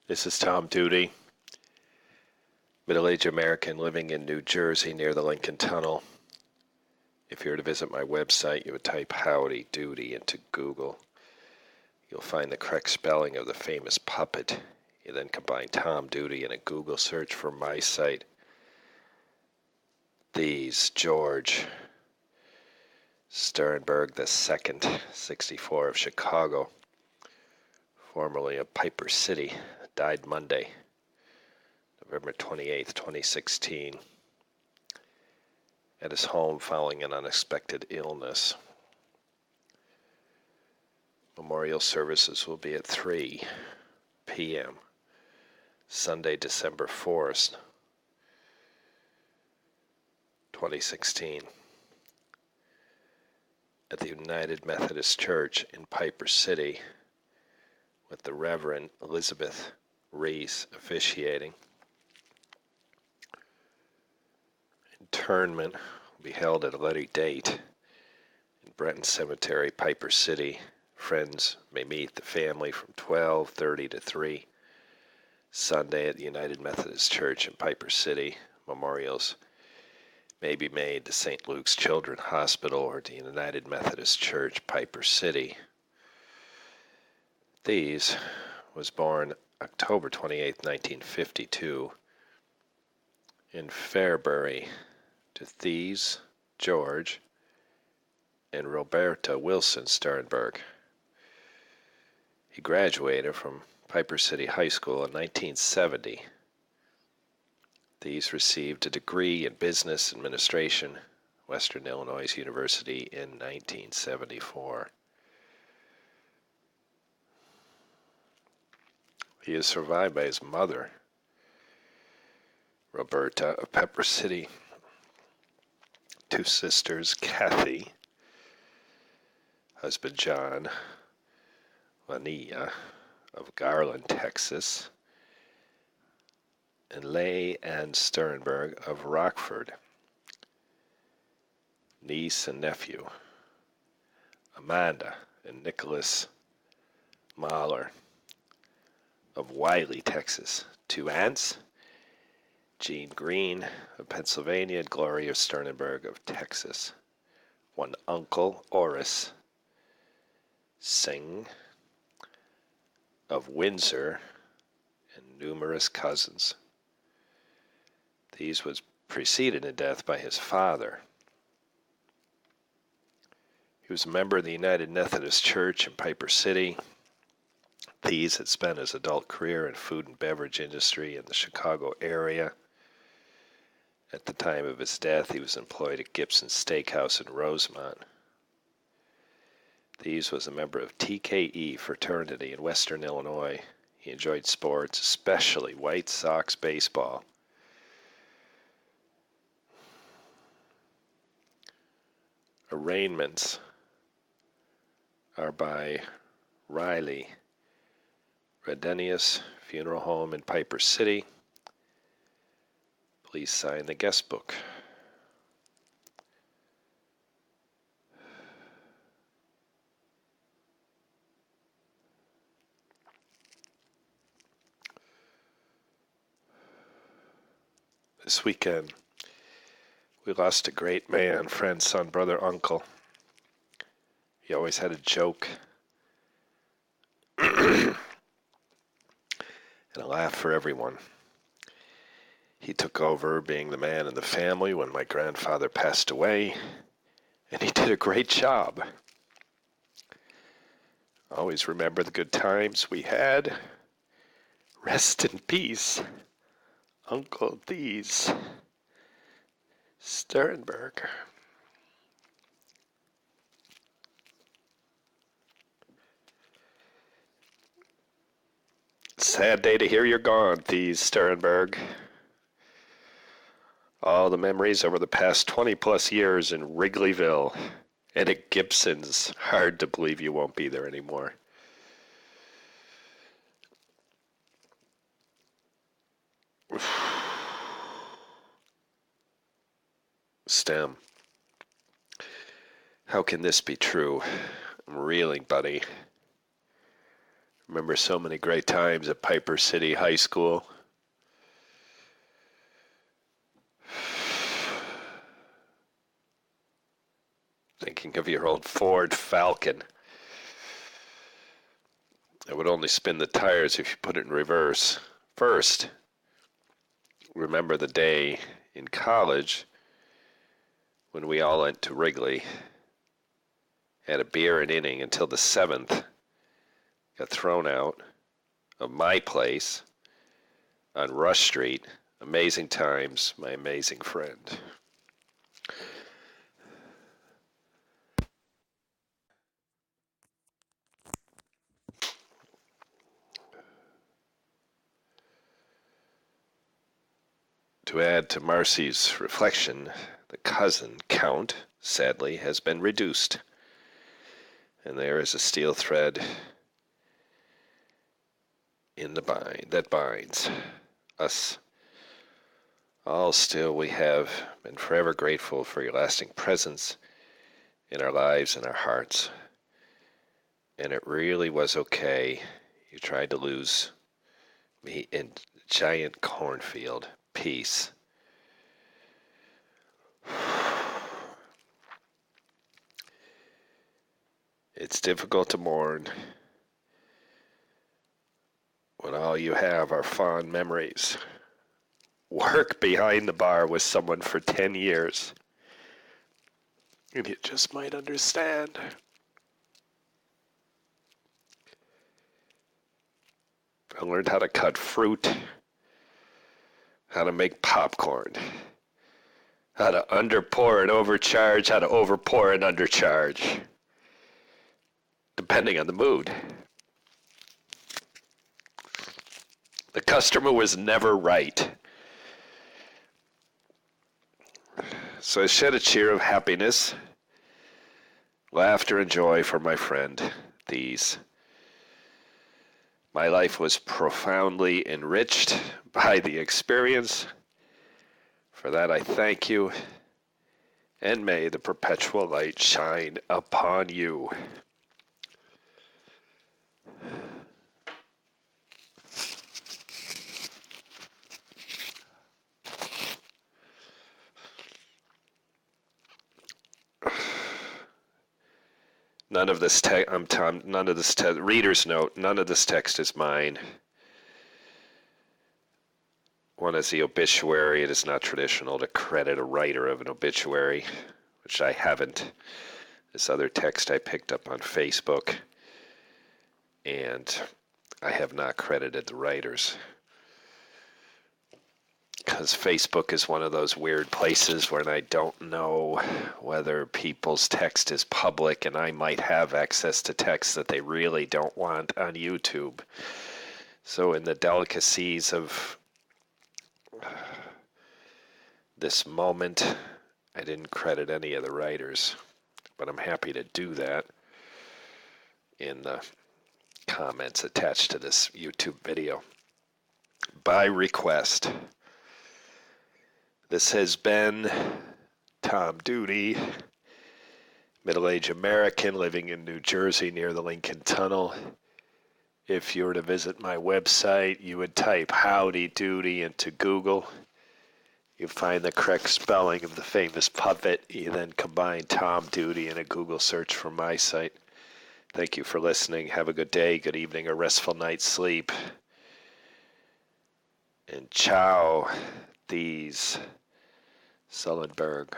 This is Tom Duty, middle-aged American living in New Jersey near the Lincoln Tunnel. If you were to visit my website, you would type Howdy Doody into Google. You'll find the correct spelling of the famous puppet. You then combine Tom Duty in a Google search for my site. These George Sterrenberg II, 64 of Chicago, formerly of Piper City, died Monday, November 28, 2016, at his home following an unexpected illness. Memorial services will be at 3 p.m. Sunday, December 4th, 2016, at the United Methodist Church in Piper City, with the Reverend Elizabeth Reese officiating. Interment will be held at a later date in Brenton Cemetery, Piper City. Friends may meet the family from 12:30 to 3. Sunday at the United Methodist Church in Piper City. Memorials may be made to St. Luke's Children's Hospital or to United Methodist Church, Piper City. These was born October 28, 1952, in Fairbury, to These George and Roberta Wilson Sterrenberg. He graduated from Piper City High School in 1970. These received a degree in business administration, Western Illinois University, in 1974. He is survived by his mother, Roberta of Pepper City, 2 sisters, Kathy, husband John, Lania of Garland, Texas, and Leigh Ann Sterrenberg of Rockford, niece and nephew, Amanda and Nicholas Mahler of Wiley, Texas, 2 aunts, Jean Green of Pennsylvania and Gloria Sterrenberg of Texas, 1 uncle, Oris Singh of Windsor, and numerous cousins. These was preceded in death by his father. He was a member of the United Methodist Church in Piper City. These had spent his adult career in food and beverage industry in the Chicago area. At the time of his death, he was employed at Gibson's Steakhouse in Rosemont. These was a member of TKE fraternity in Western Illinois. He enjoyed sports, especially White Sox baseball. Arraignments are by Riley Redenius Funeral Home in Piper City. Please sign the guest book. This weekend, we lost a great man, friend, son, brother, uncle. He always had a joke and a laugh for everyone. He took over being the man in the family when my grandfather passed away, and he did a great job. Always remember the good times we had. Rest in peace, Uncle These Sterrenberg. Sad day to hear you're gone, These Sterrenberg. All the memories over the past 20 plus years in Wrigleyville and at Gibson's. Hard to believe you won't be there anymore. Stem. How can this be true? I'm reeling, buddy. Remember so many great times at Piper City High School. Thinking of your old Ford Falcon. It would only spin the tires if you put it in reverse. First, remember the day in college when we all went to Wrigley, had a beer an inning until the seventh, got thrown out of my place on Rush Street. Amazing times, my amazing friend. To add to Marcy's reflection, the cousin count, sadly, has been reduced. And there is a steel thread in the bind that binds us. All still we have been forever grateful for your lasting presence in our lives and our hearts. And it really was okay. You tried to lose me in a giant cornfield. Peace. It's difficult to mourn when all you have are fond memories. Work behind the bar with someone for 10 years. And you just might understand. I learned how to cut fruit, how to make popcorn, how to underpour and overcharge, how to overpour and undercharge, depending on the mood. The customer was never right. So I shed a cheer of happiness, laughter, and joy for my friend. My life was profoundly enriched by the experience. For that I thank you, and may the perpetual light shine upon you. None of this text, I'm Tom, none of this text, reader's note, none of this text is mine. One is the obituary. It is not traditional to credit a writer of an obituary, which I haven't. This other text I picked up on Facebook, and I have not credited the writers. Because Facebook is one of those weird places where I don't know whether people's text is public and I might have access to text that they really don't want on YouTube. So in the delicacies of this moment, I didn't credit any of the writers, but I'm happy to do that in the comments attached to this YouTube video. By request. This has been Tom Duty, middle-aged American living in New Jersey near the Lincoln Tunnel. If you were to visit my website, you would type Howdy Doody into Google. You find the correct spelling of the famous puppet. You then combine Tom Duty in a Google search for my site. Thank you for listening. Have a good day, good evening, a restful night's sleep. And ciao, these Sterrenberg.